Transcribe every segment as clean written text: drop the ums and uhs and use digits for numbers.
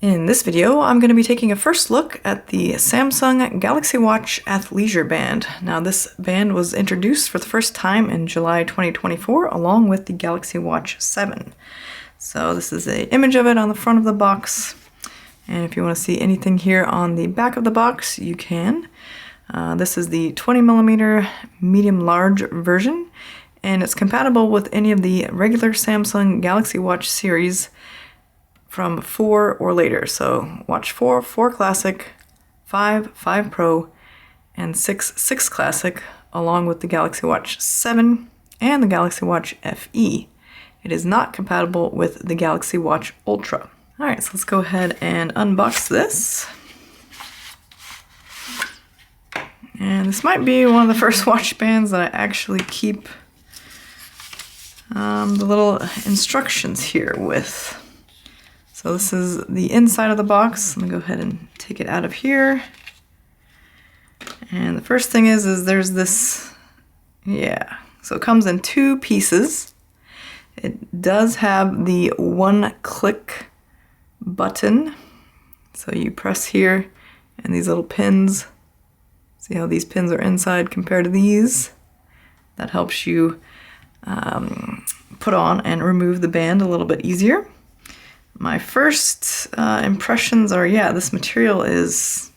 In this video, I'm going to be taking a first look at the Samsung Galaxy Watch Athleisure Band. Now, this band was introduced for the first time in July 2024, along with the Galaxy Watch 7. So this is an image of it on the front of the box. And if you want to see anything here on the back of the box, you can. This is the 20mm medium-large version, and it's compatible with any of the regular Samsung Galaxy Watch series from 4 or later. So Watch 4, 4 Classic, 5, 5 Pro, and 6, 6 Classic, along with the Galaxy Watch 7 and the Galaxy Watch FE. It is not compatible with the Galaxy Watch Ultra. Alright, so let's go ahead and unbox this. And this might be one of the first watch bands that I actually keep the little instructions here with. So this is the inside of the box. Let me go ahead and take it out of here. And the first thing is there's this, so it comes in 2 pieces. It does have the one-click button. So you press here and these little pins. See how these pins are inside compared to these? That helps you put on and remove the band a little bit easier. My first impressions are, this material is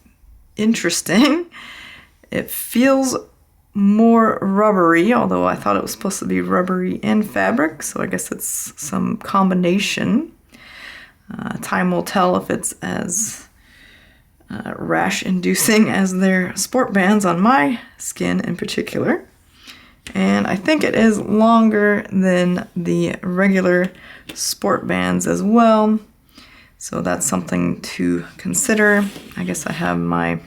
interesting. It feels more rubbery, although I thought it was supposed to be rubbery and fabric, so I guess it's some combination. Time will tell if it's as rash-inducing as their sport bands on my skin in particular. And I think it is longer than the regular sport bands as well. So that's something to consider. I guess I have my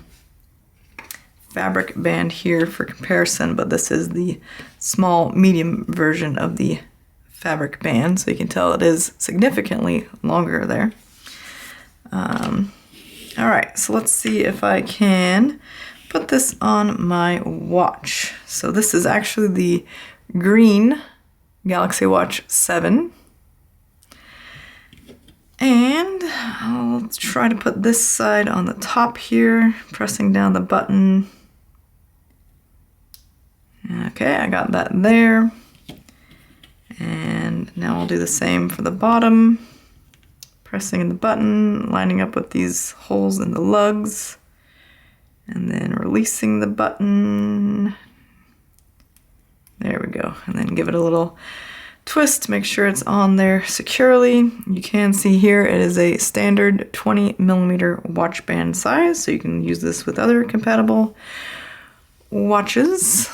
fabric band here for comparison, but this is the small medium version of the fabric band, so you can tell it is significantly longer there. Alright, so let's see if I can put this on my watch. So this is actually the green Galaxy Watch 7. And I'll try to put this side on the top here, pressing down the button. Okay, I got that there. And now I'll do the same for the bottom. Pressing in the button, lining up with these holes in the lugs. And then releasing the button. There we go. And then give it a little twist to make sure it's on there securely. You can see here it is a standard 20mm watch band size, so you can use this with other compatible watches.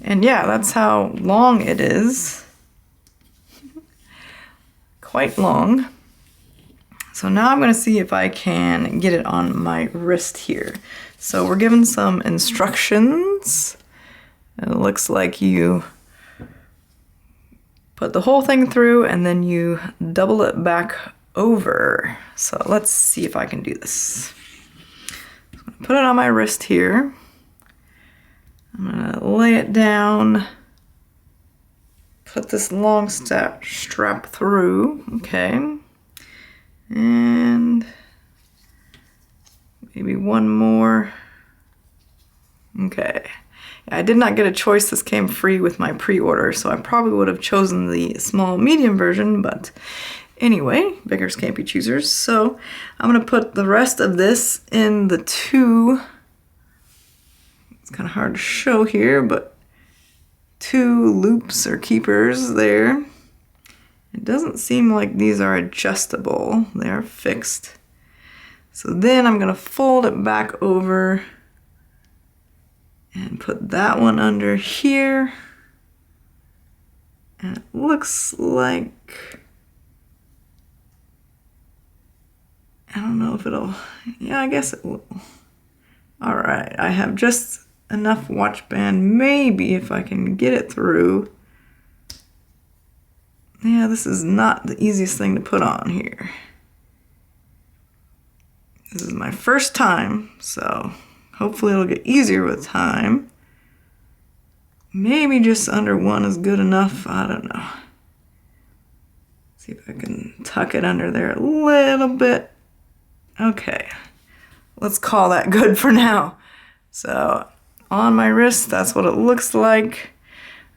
And that's how long it is. Quite long. So now I'm going to see if I can get it on my wrist here. So we're given some instructions. It looks like you put the whole thing through and then you double it back over. So let's see if I can do this. I'm going to put it on my wrist here. I'm going to lay it down. Put this long strap through. Okay. And maybe one more. Okay. I did not get a choice. This came free with my pre-order, so I probably would have chosen the small medium version, but anyway, beggars can't be choosers. So I'm going to put the rest of this in the 2, it's kind of hard to show here, but 2 loops or keepers there. It doesn't seem like these are adjustable. They are fixed. So then I'm going to fold it back over and put that one under here. And it looks like, I don't know if it'll, I guess it will. All right, I have just enough watch band, maybe if I can get it through. This is not the easiest thing to put on here. This is my first time, so hopefully it'll get easier with time. Maybe just under 1 is good enough, I don't know. See if I can tuck it under there a little bit. Okay, let's call that good for now. So on my wrist, that's what it looks like.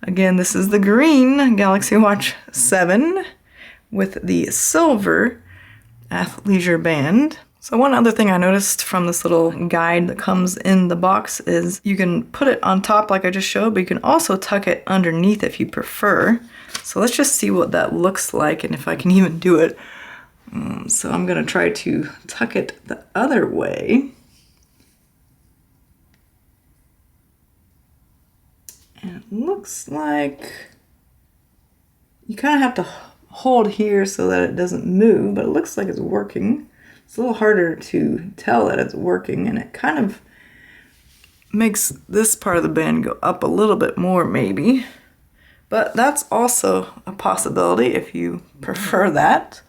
Again, this is the green Galaxy Watch 7 with the silver Athleisure Band. So one other thing I noticed from this little guide that comes in the box is you can put it on top like I just showed, but you can also tuck it underneath if you prefer. So let's just see what that looks like and if I can even do it. So I'm gonna try to tuck it the other way. And it looks like you kind of have to hold here so that it doesn't move, but it looks like it's working. It's a little harder to tell that it's working, and it kind of makes this part of the band go up a little bit more maybe. But that's also a possibility if you prefer that.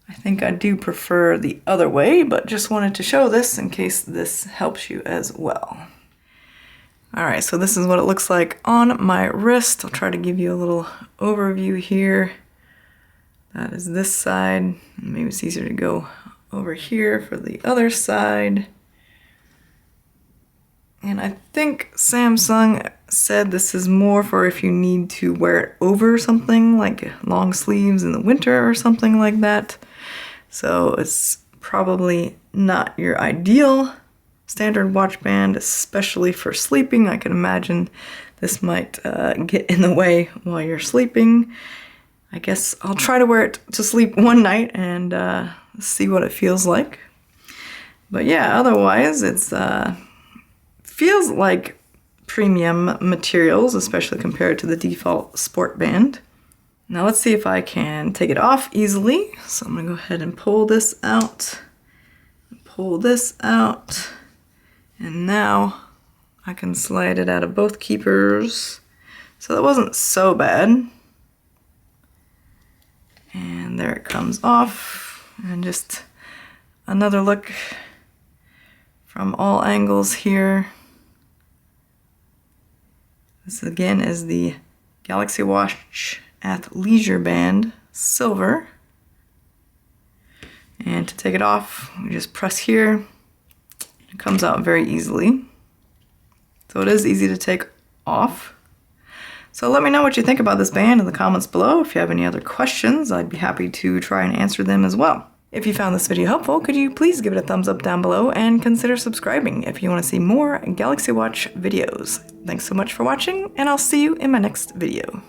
I think I do prefer the other way, but just wanted to show this in case this helps you as well. Alright, so this is what it looks like on my wrist. I'll try to give you a little overview here. That is this side. Maybe it's easier to go over here for the other side. And I think Samsung said this is more for if you need to wear it over something, like long sleeves in the winter or something like that. So it's probably not your ideal standard watch band, especially for sleeping. I can imagine this might get in the way while you're sleeping. I guess I'll try to wear it to sleep one night and see what it feels like. But yeah, otherwise it's feels like premium materials, especially compared to the default sport band. Now let's see if I can take it off easily. So I'm gonna go ahead and pull this out, and now I can slide it out of both keepers. So that wasn't so bad. And there it comes off, and just another look from all angles here. This again is the Galaxy Watch Athleisure Band silver. And to take it off, we just press here. It comes out very easily. So it is easy to take off. So let me know what you think about this band in the comments below. If you have any other questions, I'd be happy to try and answer them as well. If you found this video helpful, could you please give it a thumbs up down below and consider subscribing if you want to see more Galaxy Watch videos. Thanks so much for watching, and I'll see you in my next video.